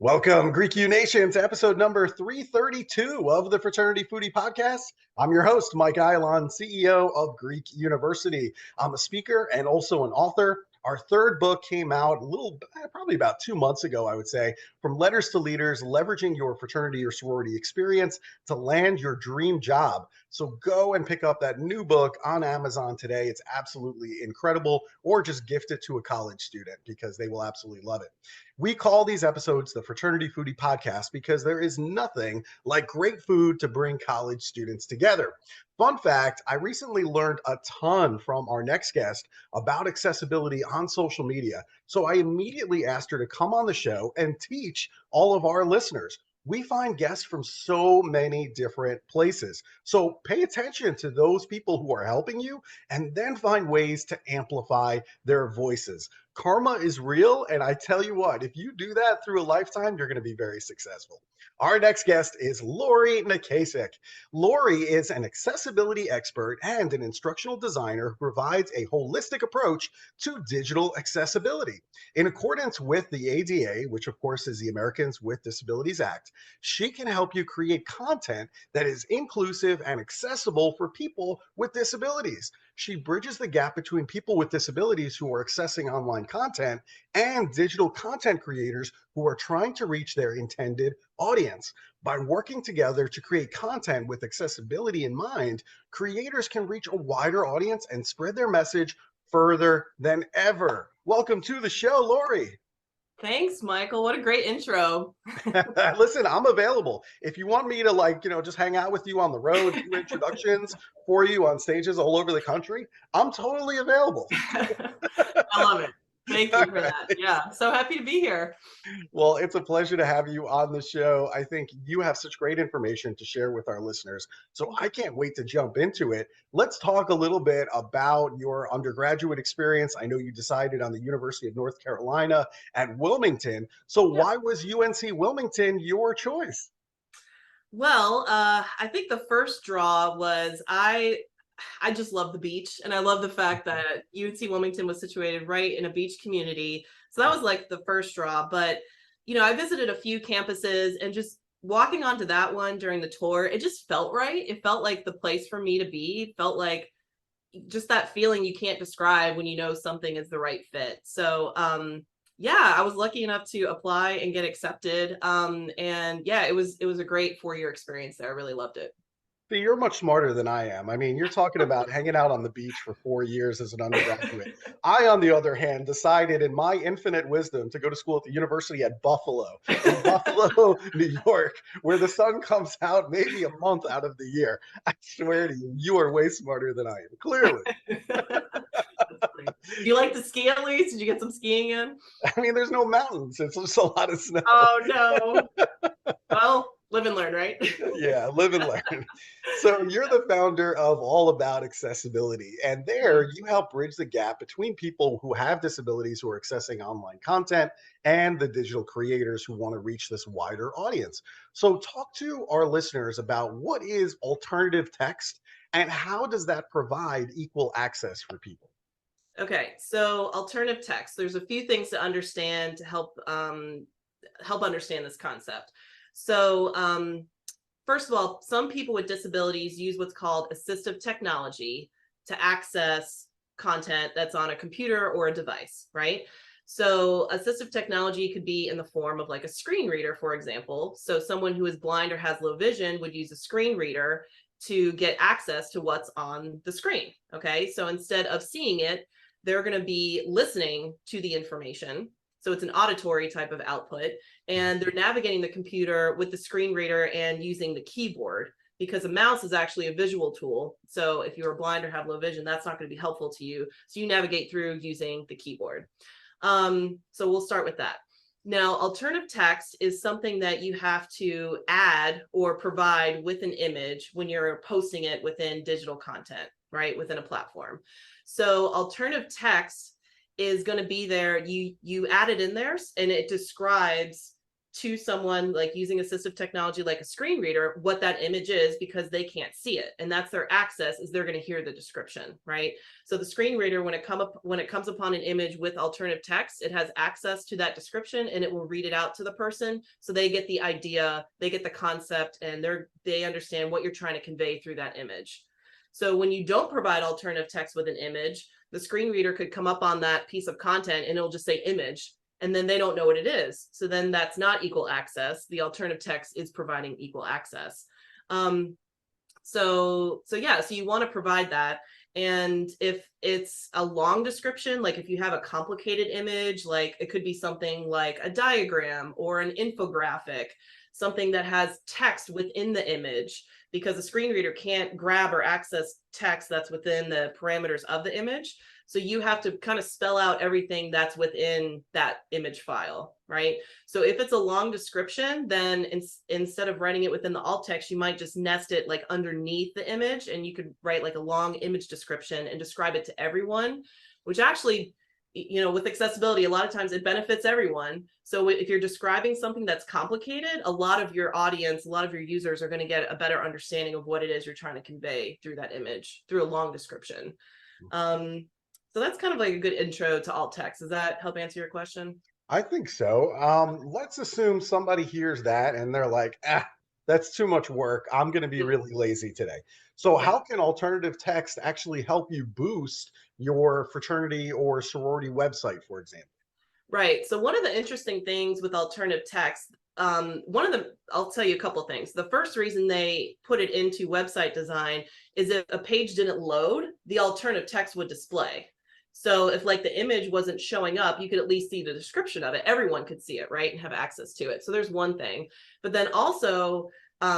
Welcome, Greek U Nation, to episode number 332 of the Fraternity Foodie Podcast. I'm your host, Mike Eilon, CEO of Greek University. I'm a speaker and also an author. Our third book came out probably about 2 months ago, I would say, From Letters to Leaders, Leveraging Your Fraternity or Sorority Experience to Land Your Dream Job. So go and pick up that new book on Amazon today. It's absolutely incredible, or just gift it to a college student because they will absolutely love it. We call these episodes the Fraternity Foodie Podcast because there is nothing like great food to bring college students together. Fun fact, I recently learned a ton from our next guest about accessibility on social media. So I immediately asked her to come on the show and teach all of our listeners. We find guests from so many different places. So pay attention to those people who are helping you and then find ways to amplify their voices. Karma is real, and I tell you what, if you do that through a lifetime, you're going to be very successful. Our next guest is Laurie Necasek. Laurie is an accessibility expert and an instructional designer who provides a holistic approach to digital accessibility. In accordance with the ADA, which of course is the Americans with Disabilities Act, she can help you create content that is inclusive and accessible for people with disabilities. She bridges the gap between people with disabilities who are accessing online content and digital content creators who are trying to reach their intended audience. By working together to create content with accessibility in mind, creators can reach a wider audience and spread their message further than ever. Welcome to the show, Laurie. Thanks, Michael. What a great intro. Listen, I'm available. If you want me to just hang out with you on the road, do introductions for you on stages all over the country, I'm totally available. I love it. Thank you for that. Yeah, so happy to be here. Well, it's a pleasure to have you on the show. I think you have such great information to share with our listeners. So I can't wait to jump into it. Let's talk a little bit about your undergraduate experience. I know you decided on the University of North Carolina at Wilmington. So why was UNC Wilmington your choice? Well, I think the first draw was I just love the beach, and I love the fact that UNC Wilmington was situated right in a beach community. So that was like the first draw. But, I visited a few campuses, and just walking onto that one during the tour, it just felt right. It felt like the place for me to be. It felt like just that feeling you can't describe when you know something is the right fit. So, yeah, I was lucky enough to apply and get accepted. And yeah, it was a great 4-year experience there. I really loved it. See, you're much smarter than I am. I mean, you're talking about hanging out on the beach for 4 years as an undergraduate. I, on the other hand, decided in my infinite wisdom to go to school at the University at Buffalo, in Buffalo, New York, where the sun comes out maybe a month out of the year. I swear to you, you are way smarter than I am, clearly. Do you like to ski at least? Did you get some skiing in? I mean, there's no mountains. It's just a lot of snow. Oh, no. Well, live and learn, right? Yeah, live and learn. So you're the founder of All About Accessibility, and there you help bridge the gap between people who have disabilities who are accessing online content and the digital creators who want to reach this wider audience. So talk to our listeners about what is alternative text and how does that provide equal access for people? Okay, so alternative text. There's a few things to understand to help understand this concept. So first of all, some people with disabilities use what's called assistive technology to access content that's on a computer or a device, right? So assistive technology could be in the form of like a screen reader, for example. So someone who is blind or has low vision would use a screen reader to get access to what's on the screen, okay? So instead of seeing it, they're going to be listening to the information. So it's an auditory type of output, and they're navigating the computer with the screen reader and using the keyboard, because a mouse is actually a visual tool. So if you're blind or have low vision, that's not going to be helpful to you. So you navigate through using the keyboard. So we'll start with that. Now, alternative text is something that you have to add or provide with an image when you're posting it within digital content, right, within a platform. So alternative text is going to be there. You add it in there, and it describes to someone like using assistive technology like a screen reader what that image is, because they can't see it, and that's their access, is they're going to hear the description, right? So the screen reader, when it comes upon an image with alternative text, it has access to that description and it will read it out to the person, so they get the idea, they get the concept, and they understand what you're trying to convey through that image. So when you don't provide alternative text with an image, the screen reader could come up on that piece of content and it'll just say image, and then they don't know what it is. So then that's not equal access. The alternative text is providing equal access. So you want to provide that. And if it's a long description, like if you have a complicated image, like it could be something like a diagram or an infographic, something that has text within the image, because a screen reader can't grab or access text that's within the parameters of the image. So you have to kind of spell out everything that's within that image file, right? So if it's a long description, then instead of writing it within the alt text, you might just nest it like underneath the image, and you could write like a long image description and describe it to everyone, which actually, with accessibility, a lot of times it benefits everyone. So if you're describing something that's complicated, a lot of your audience, a lot of your users are going to get a better understanding of what it is you're trying to convey through that image, through a long description. So that's kind of like a good intro to alt text. Does that help answer your question? I think so. Let's assume somebody hears that and they're like, that's too much work. I'm going to be really lazy today. So, Yeah. how can alternative text actually help you boost your fraternity or sorority website, for example? Right. So one of the interesting things with alternative text, I'll tell you a couple of things. The first reason they put it into website design is if a page didn't load, the alternative text would display. So if like the image wasn't showing up, you could at least see the description of it. Everyone could see it, right? And have access to it. So there's one thing. But then also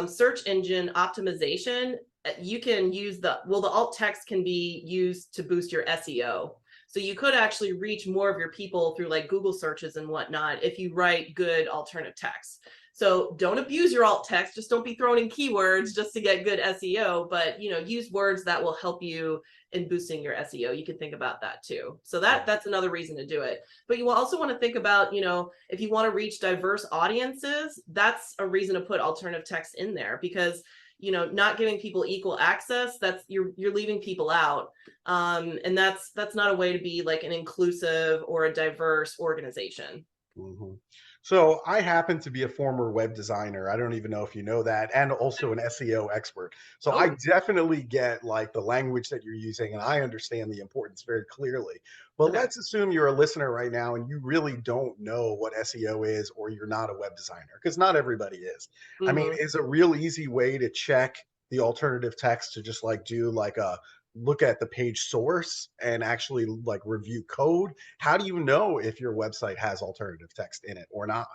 search engine optimization, you can use the alt text can be used to boost your SEO. So you could actually reach more of your people through like Google searches and whatnot if you write good alternative text. So don't abuse your alt text. Just don't be throwing in keywords just to get good SEO, but use words that will help you in boosting your SEO. You can think about that too. So that's another reason to do it. But you will also want to think about, if you want to reach diverse audiences, that's a reason to put alternative text in there, because not giving people equal access, that's you're leaving people out. And that's not a way to be like an inclusive or a diverse organization. Mhm. So I happen to be a former web designer. I don't even know if you know that, and also an SEO expert. So I Oh, definitely get like the language that you're using, and I understand the importance very clearly. But okay. let's assume you're a listener right now and you really don't know what SEO is, or you're not a web designer, because not everybody is. I mean, Hmm. is a real easy way to check the alternative text to just like do like a look at the page source and actually like review code? How do you know if your website has alternative text in it or not?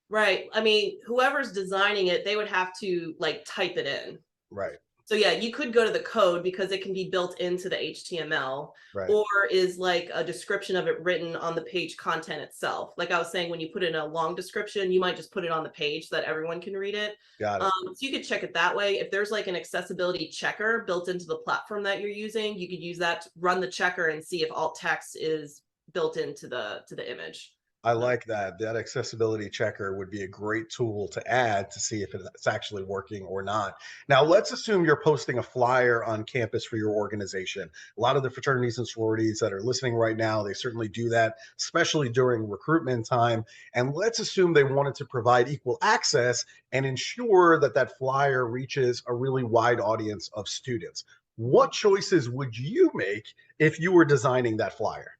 Right. I mean, whoever's designing it, they would have to like type it in. Right, So yeah, you could go to the code because it can be built into the HTML, right. or is like a description of it written on the page content itself. Like I was saying, when you put in a long description, you might just put it on the page so that everyone can read it. Got it. So you could check it that way. If there's like an accessibility checker built into the platform that you're using, you could use that to run the checker and see if alt text is built into the image. I like that. That accessibility checker would be a great tool to add to see if it's actually working or not. Now, let's assume you're posting a flyer on campus for your organization. A lot of the fraternities and sororities that are listening right now, they certainly do that, especially during recruitment time. And let's assume they wanted to provide equal access and ensure that that flyer reaches a really wide audience of students. What choices would you make if you were designing that flyer?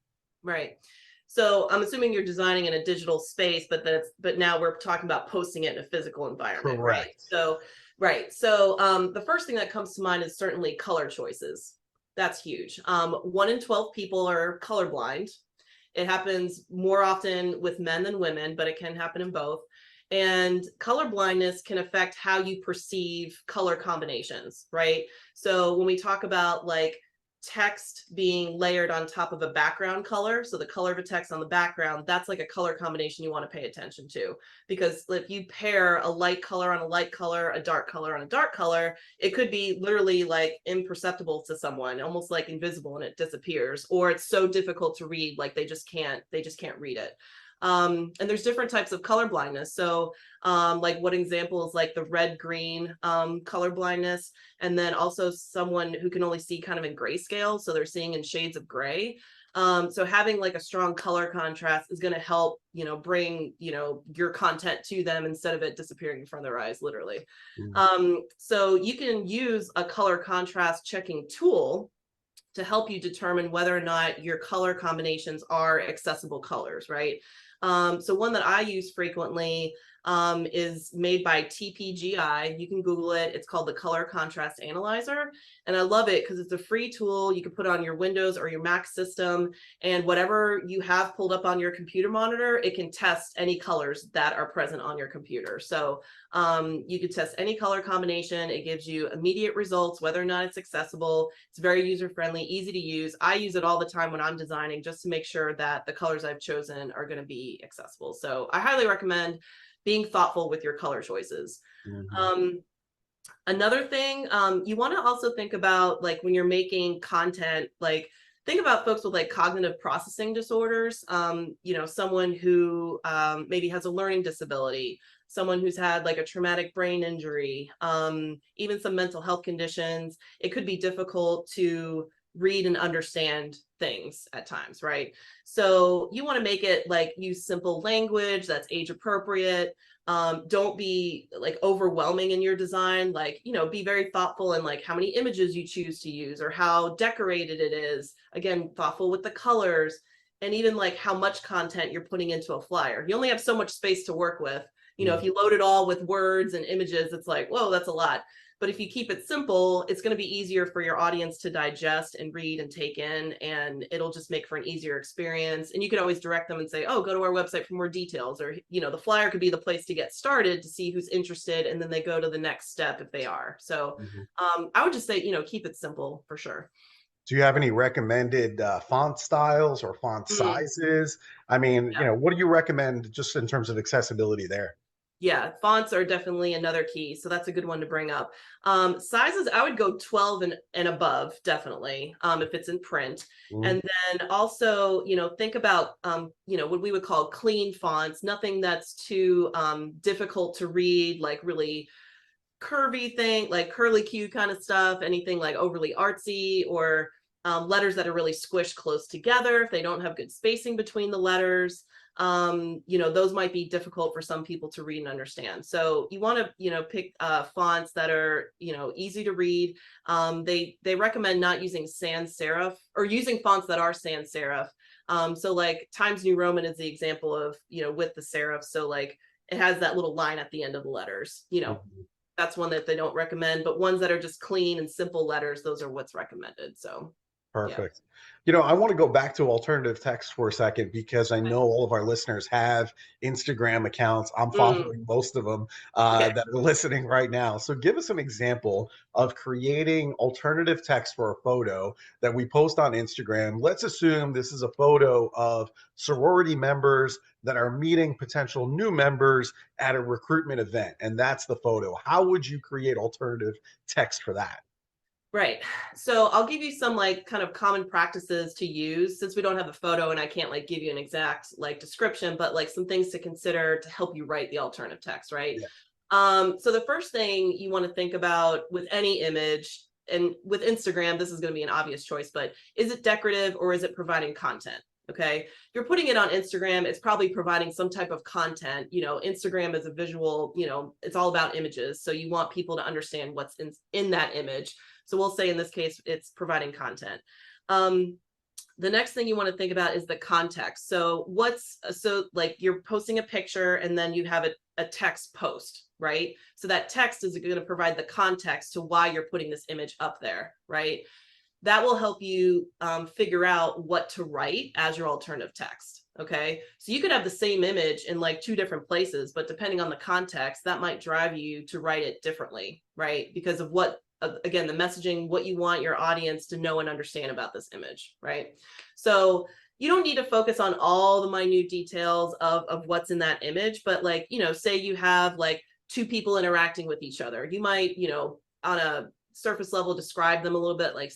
Right. So I'm assuming you're designing in a digital space, but now we're talking about posting it in a physical environment, right? Correct. So right. So the first thing that comes to mind is certainly color choices. That's huge. 1 in 12 people are colorblind. It happens more often with men than women, but it can happen in both. And color blindness can affect how you perceive color combinations, right? So when we talk about like text being layered on top of a background color, so the color of a text on the background, that's like a color combination you want to pay attention to, because if you pair a light color on a light color, a dark color on a dark color, it could be literally like imperceptible to someone, almost like invisible, and it disappears, or it's so difficult to read like they just can't read it. And there's different types of color blindness. So like what example is like the red-green color blindness, and then also someone who can only see kind of in grayscale, so they're seeing in shades of gray. So having like a strong color contrast is going to help, bring, your content to them instead of it disappearing in front of their eyes, literally. So you can use a color contrast checking tool to help you determine whether or not your color combinations are accessible colors, right? So one that I use frequently is made by TPGI. You can Google it. It's called the Color Contrast Analyzer. And I love it because it's a free tool you can put on your Windows or your Mac system. And whatever you have pulled up on your computer monitor, it can test any colors that are present on your computer. So you could test any color combination. It gives you immediate results, whether or not it's accessible. It's very user-friendly, easy to use. I use it all the time when I'm designing just to make sure that the colors I've chosen are going to be accessible. So I highly recommend being thoughtful with your color choices. Another thing, you want to also think about, like, when you're making content, like, think about folks with like cognitive processing disorders, someone who maybe has a learning disability, someone who's had like a traumatic brain injury, even some mental health conditions. It could be difficult to read and understand things at times, right? So you want to make it like use simple language that's age appropriate. Don't be like overwhelming in your design, like, be very thoughtful in like how many images you choose to use or how decorated it is. Again, thoughtful with the colors, and even like how much content you're putting into a flyer. You only have so much space to work with. If you load it all with words and images, it's like, whoa, that's a lot. But if you keep it simple, it's going to be easier for your audience to digest and read and take in, and it'll just make for an easier experience. And you could always direct them and say, oh, go to our website for more details, or, the flyer could be the place to get started to see who's interested, and then they go to the next step if they are. So I would just say, keep it simple for sure. Do you have any recommended font styles or font sizes? I mean, what do you recommend just in terms of accessibility there? Yeah, fonts are definitely another key. So that's a good one to bring up. Sizes, I would go 12 and above, definitely, if it's in print. And then also, think about, what we would call clean fonts, nothing that's too difficult to read, like really curvy thing, like curly Q kind of stuff, anything like overly artsy, or letters that are really squished close together if they don't have good spacing between the letters. Those might be difficult for some people to read and understand. So you want to, pick fonts that are, easy to read. They recommend not using sans serif, or using fonts that are sans serif. So like Times New Roman is the example of, with the serif. So like it has that little line at the end of the letters, that's one that they don't recommend, but ones that are just clean and simple letters, those are what's recommended. So Perfect. I want to go back to alternative text for a second because I know all of our listeners have Instagram accounts. I'm following most of them that are listening right now. So give us an example of creating alternative text for a photo that we post on Instagram. Let's assume this is a photo of sorority members that are meeting potential new members at a recruitment event, and that's the photo. How would you create alternative text for that? Right. So I'll give you some like kind of common practices to use, since we don't have a photo and I can't like give you an exact like description, but like some things to consider to help you write the alternative text, right? So the first thing you want to think about with any image, and with Instagram, this is going to be an obvious choice, but is it decorative or is it providing content? Okay. If you're putting it on Instagram, it's probably providing some type of content. Instagram is a visual, it's all about images. So you want people to understand what's in that image. So we'll say in this case, it's providing content. The next thing you want to think about is the context. So like you're posting a picture and then you have a text post, right? So that text is going to provide the context to why you're putting this image up there, right? That will help you figure out what to write as your alternative text. Okay. So you could have the same image in like two different places, but depending on the context, that might drive you to write it differently, right? Because of again, the messaging, what you want your audience to know and understand about this image, right? So you don't need to focus on all the minute details of what's in that image, but like, say you have like two people interacting with each other. You might, on a surface level, describe them a little bit, like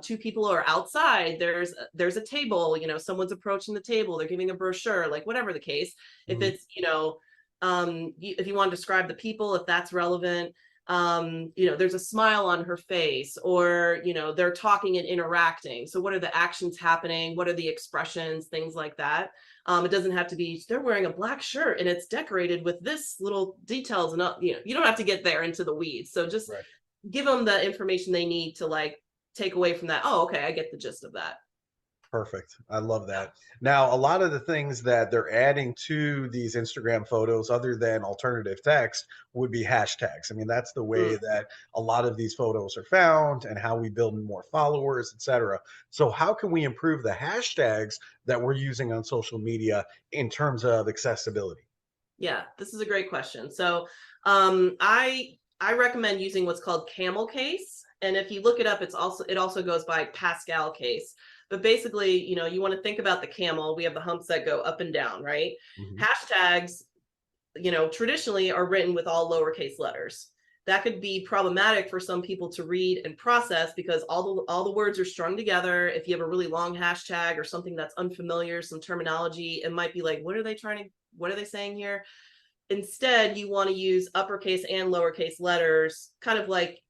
two people are outside, there's a table, someone's approaching the table, they're giving a brochure, like whatever the case. If it's, if you want to describe the people, if that's relevant, there's a smile on her face, or, they're talking and interacting. So what are the actions happening? What are the expressions? Things like that. It doesn't have to be, they're wearing a black shirt and it's decorated with this little details, and, you don't have to get there into the weeds. So just give them the information they need to like take away from that. Oh, okay, I get the gist of that. Perfect. I love that. Now, a lot of the things that they're adding to these Instagram photos, other than alternative text, would be hashtags. I mean, that's the way that a lot of these photos are found and how we build more followers, etc. So, how can we improve the hashtags that we're using on social media in terms of accessibility? Yeah, this is a great question. So, I recommend using what's called camel case, and if you look it up, it also goes by Pascal case. But basically, you want to think about the camel. We have the humps that go up and down, right? Mhm. Hashtags, traditionally are written with all lowercase letters. That could be problematic for some people to read and process, because all the words are strung together. If you have a really long hashtag or something that's unfamiliar, some terminology, it might be like, what are they saying here? Instead, you want to use uppercase and lowercase letters, kind of like,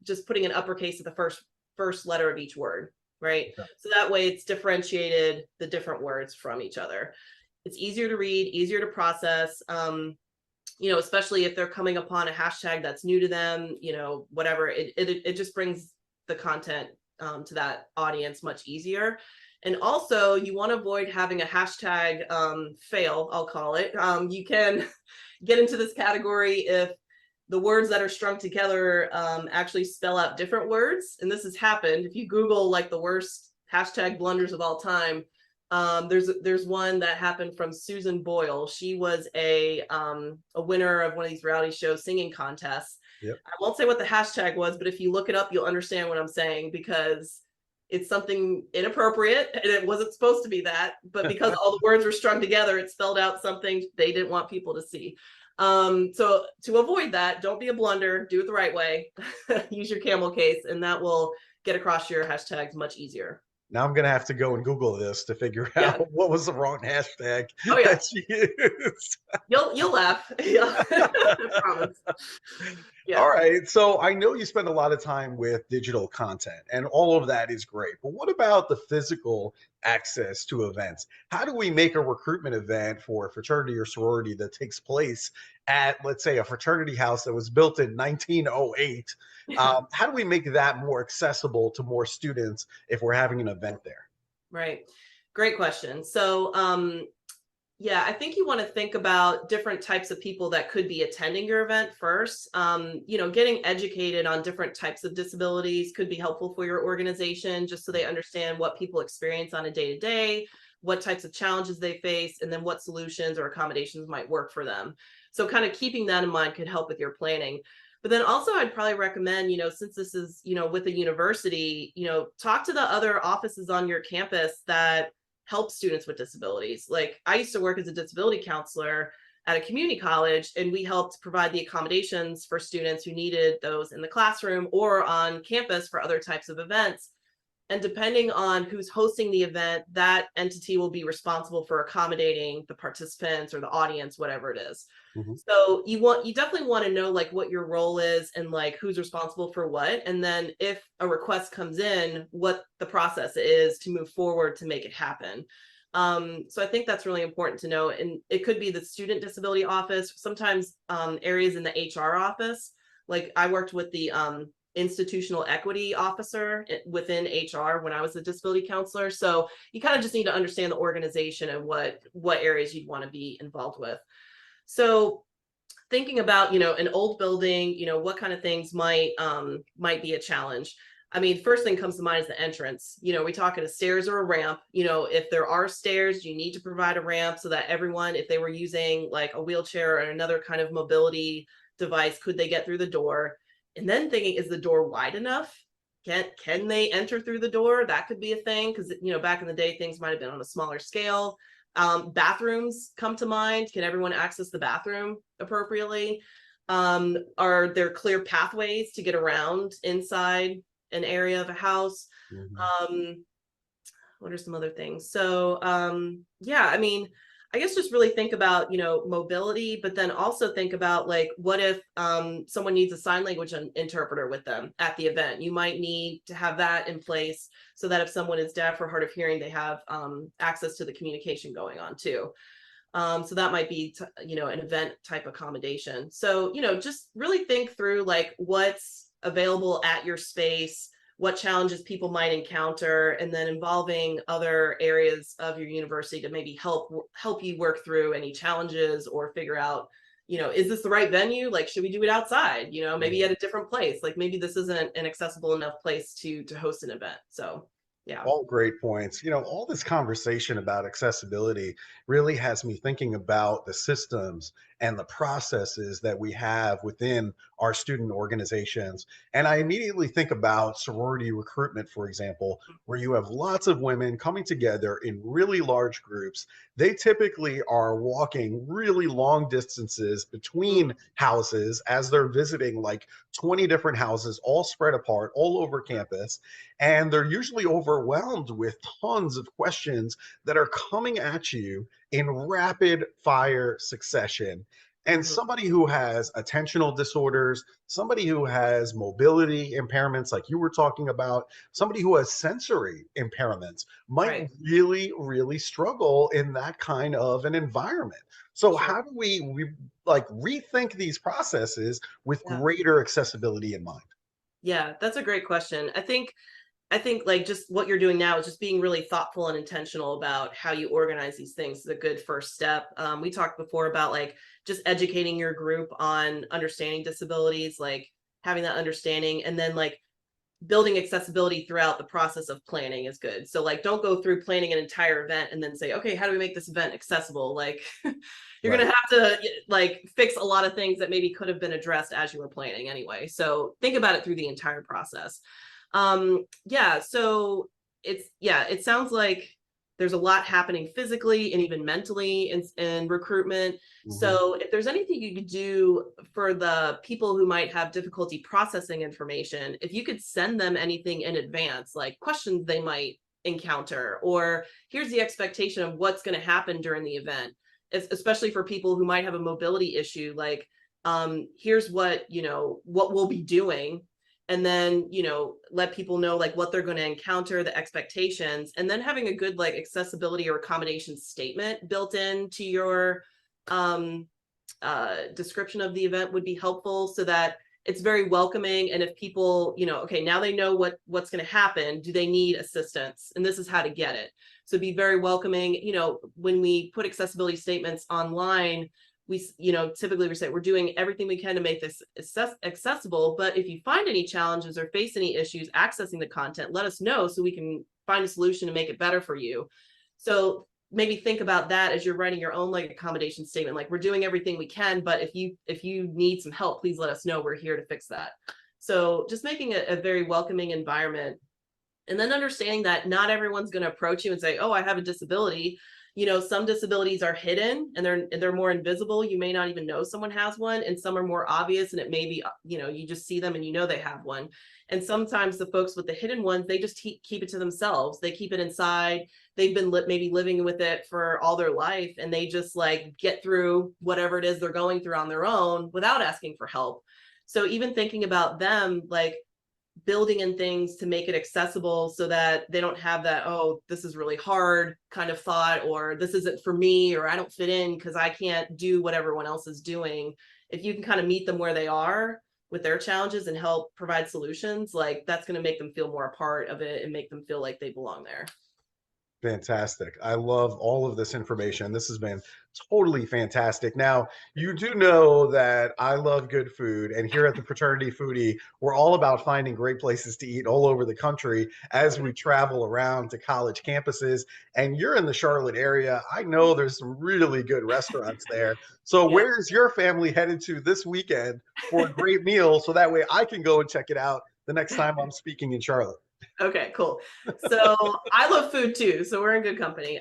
just putting an uppercase at the first letter of each word, right? Okay. So that way it's differentiated the different words from each other. It's easier to read, easier to process, especially if they're coming upon a hashtag that's new to them, whatever, it just brings the content to that audience much easier. And also, you want to avoid having a hashtag fail, I'll call it. You can get into this category if the words that are strung together actually spell out different words. And this has happened. If you Google like the worst hashtag blunders of all time, there's one that happened from Susan Boyle. She was a winner of one of these reality show singing contests. Yep. I won't say what the hashtag was, but if you look it up, you'll understand what I'm saying, because it's something inappropriate and it wasn't supposed to be that, but because all the words were strung together, it spelled out something they didn't want people to see. So to avoid that, don't be a blunder, do it the right way. Use your camel case, and that will get across your hashtags much easier. Now I'm gonna have to go and Google this to figure Yeah. out what was the wrong hashtag Oh yeah. that she used. You'll laugh. Yeah. I promise. Yeah. All right. So I know you spend a lot of time with digital content, and all of that is great. But what about the physical access to events? How do we make a recruitment event for a fraternity or sorority that takes place at, let's say, a fraternity house that was built in 1908? How do we make that more accessible to more students if we're having an event there? Right. Great question. So, yeah, I think you want to think about different types of people that could be attending your event first. Getting educated on different types of disabilities could be helpful for your organization, just so they understand what people experience on a day-to-day, what types of challenges they face, and then what solutions or accommodations might work for them. So kind of keeping that in mind could help with your planning. But then also I'd probably recommend, since this is, with a university, talk to the other offices on your campus that help students with disabilities. Like, I used to work as a disability counselor at a community college, and we helped provide the accommodations for students who needed those in the classroom or on campus for other types of events. And depending on who's hosting the event, that entity will be responsible for accommodating the participants or the audience, whatever it is. Mhm. So you definitely want to know like what your role is and like who's responsible for what. And then if a request comes in, what the process is to move forward to make it happen. So I think that's really important to know. And it could be the student disability office, sometimes areas in the HR office. Like, I worked with the institutional equity officer within HR when I was a disability counselor. So you kind of just need to understand the organization and what areas you'd want to be involved with. So thinking about, an old building, what kind of things might be a challenge. I mean, first thing comes to mind is the entrance. We talking a stairs or a ramp. If there are stairs, you need to provide a ramp so that everyone, if they were using like a wheelchair or another kind of mobility device, could they get through the door? And then thinking, is the door wide enough? Can they enter through the door? That could be a thing, because back in the day, things might have been on a smaller scale. Bathrooms come to mind. Can everyone access the bathroom appropriately? Are there clear pathways to get around inside an area of a house? Mhm. Um, what are some other things? So yeah, I mean, I guess just really think about, mobility, but then also think about like what if someone needs a sign language interpreter with them at the event. You might need to have that in place so that if someone is deaf or hard of hearing, they have access to the communication going on too. So that might be an event type accommodation. So just really think through like what's available at your space, what challenges people might encounter, and then involving other areas of your university to maybe help you work through any challenges or figure out, is this the right venue? Like, should we do it outside? Maybe at a different place. Like maybe this isn't an accessible enough place to host an event. So yeah. All great points. All this conversation about accessibility really has me thinking about the systems and the processes that we have within our student organizations. And I immediately think about sorority recruitment, for example, where you have lots of women coming together in really large groups. They typically are walking really long distances between houses as they're visiting like 20 different houses, all spread apart, all over campus, and they're usually overwhelmed with tons of questions that are coming at you in rapid fire succession. And Mhm. somebody who has attentional disorders, somebody who has mobility impairments, like you were talking about, somebody who has sensory impairments might Right. really, really struggle in that kind of an environment. So, Sure. how do we like rethink these processes with Yeah. greater accessibility in mind? Yeah, that's a great question. I think like just what you're doing now is just being really thoughtful and intentional about how you organize these things is a good first step. We talked before about like just educating your group on understanding disabilities, like having that understanding, and then like building accessibility throughout the process of planning is good. So like don't go through planning an entire event and then say, okay, how do we make this event accessible? Like you're Right. gonna have to like fix a lot of things that maybe could have been addressed as you were planning anyway. So think about it through the entire process. Yeah, so it sounds like there's a lot happening physically and even mentally in recruitment. Mhm. So if there's anything you could do for the people who might have difficulty processing information, if you could send them anything in advance, like questions they might encounter, or here's the expectation of what's going to happen during the event, especially for people who might have a mobility issue, like here's what we'll be doing, and then let people know like what they're going to encounter, the expectations, and then having a good like accessibility or accommodation statement built into your um description of the event would be helpful, so that it's very welcoming. And if people, okay, now they know what's going to happen, do they need assistance, and this is how to get it. So be very welcoming. When we put accessibility statements online, we typically we say we're doing everything we can to make this accessible, but if you find any challenges or face any issues accessing the content, let us know so we can find a solution to make it better for you. So maybe think about that as you're writing your own like accommodation statement, like we're doing everything we can, but if you need some help, please let us know, we're here to fix that. So just making a very welcoming environment, and then understanding that not everyone's going to approach you and say, oh, I have a disability. Some disabilities are hidden and they're more invisible. You may not even know someone has one, and some are more obvious, and it may be, you just see them and they have one. And sometimes the folks with the hidden ones, they just keep it to themselves. They keep it inside. They've been maybe living with it for all their life, and they just like get through whatever it is they're going through on their own without asking for help. So even thinking about them, like building in things to make it accessible so that they don't have that, oh, this is really hard kind of thought, or this isn't for me, or I don't fit in because I can't do what everyone else is doing. If you can kind of meet them where they are with their challenges and help provide solutions, like that's going to make them feel more a part of it and make them feel like they belong there. Fantastic. I love all of this information. This has been totally fantastic. Now, you do know that I love good food, and here at the Fraternity Foodie, we're all about finding great places to eat all over the country as we travel around to college campuses. And you're in the Charlotte area. I know there's some really good restaurants there. So, Yeah. where's your family headed to this weekend for a great meal so that way I can go and check it out the next time I'm speaking in Charlotte? Okay, cool. So I love food too, so we're in good company.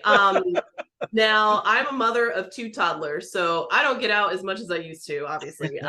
Now I'm a mother of 2 toddlers, so I don't get out as much as I used to, obviously.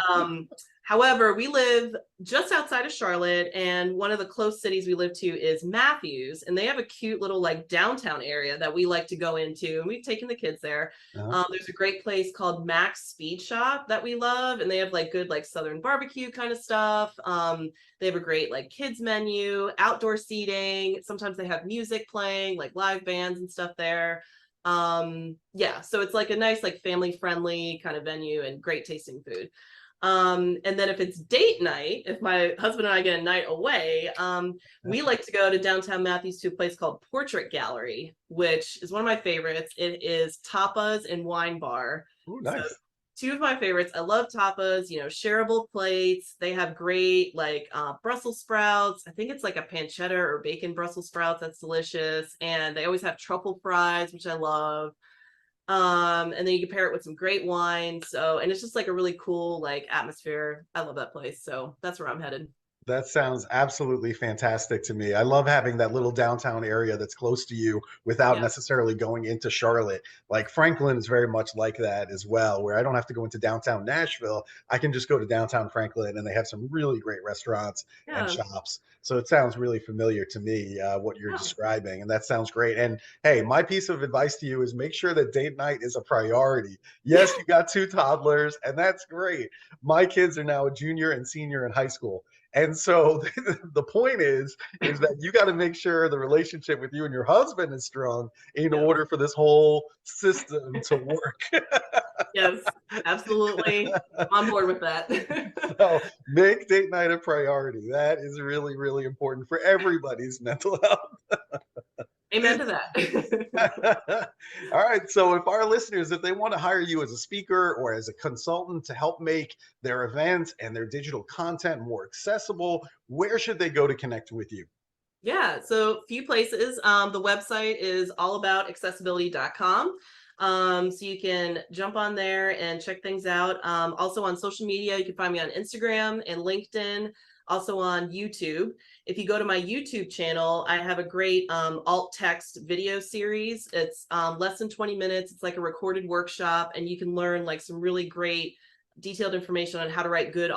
However, we live just outside of Charlotte, and one of the close cities we live to is Matthews, and they have a cute little like downtown area that we like to go into, and we've taken the kids there. Uh-huh. There's a great place called Max Speed Shop that we love, and they have like good like Southern barbecue kind of stuff. They have a great like kids menu, outdoor seating. Sometimes they have music playing, like live bands and stuff there. Yeah, so it's like a nice like family friendly kind of venue and great tasting food. And then if it's date night, if my husband and I get a night away, we like to go to downtown Matthews to a place called Portrait Gallery, which is one of my favorites. It is tapas and wine bar. Ooh, So nice. 2 of my favorites. I love tapas, shareable plates. They have great like Brussels sprouts. I think it's like a pancetta or bacon Brussels sprouts. That's delicious. And they always have truffle fries, which I love. And then you can pair it with some great wine. So, and it's just like a really cool like atmosphere. I love that place. So that's where I'm headed. That sounds absolutely fantastic to me. I love having that little downtown area that's close to you without Yeah. necessarily going into Charlotte. Like Franklin is very much like that as well, where I don't have to go into downtown Nashville. I can just go to downtown Franklin and they have some really great restaurants and Yeah. shops. So it sounds really familiar to me, what you're Yeah. describing. And that sounds great. And hey, my piece of advice to you is make sure that date night is a priority. Yes, you got 2 toddlers, and that's great. My kids are now a junior and senior in high school. And so the point is that you got to make sure the relationship with you and your husband is strong in Yes. order for this whole system to work. Yes. Absolutely. I'm on board with that. So make date night a priority. That is really, really important for everybody's mental health. Amen to that. All right. So if our listeners, if they want to hire you as a speaker or as a consultant to help make their events and their digital content more accessible, where should they go to connect with you? Yeah, so few places. The website is allaboutaccessibility.com. So you can jump on there and check things out. Also on social media, you can find me on Instagram and LinkedIn, also on YouTube. If you go to my YouTube channel, I have a great alt text video series. It's less than 20 minutes. It's like a recorded workshop, and you can learn like some really great detailed information on how to write good,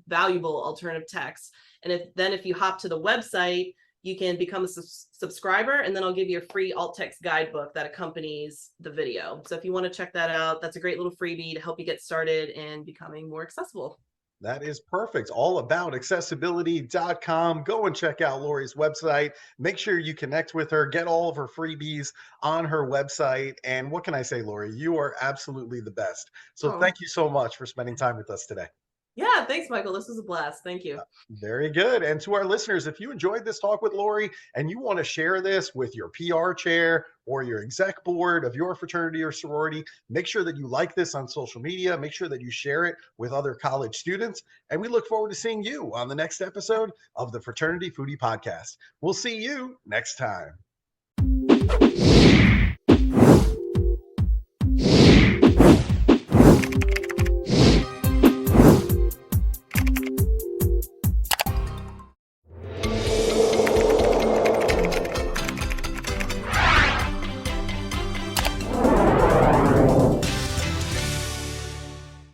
valuable alternative text. And if you hop to the website, you can become a subscriber, and then I'll give you a free alt text guidebook that accompanies the video. So if you want to check that out, that's a great little freebie to help you get started in becoming more accessible. That is perfect. All about accessibility.com. Go and check out Laurie's website. Make sure you connect with her, get all of her freebies on her website. And what can I say, Laurie? You are absolutely the best. So Oh, thank you so much for spending time with us today. yeah. Thanks, Michael. This was a blast. Thank you. Very good. And to our listeners, if you enjoyed this talk with Laurie and you want to share this with your PR chair or your exec board of your fraternity or sorority, make sure that you like this on social media. Make sure that you share it with other college students. And we look forward to seeing you on the next episode of the Fraternity Foodie Podcast. We'll see you next time.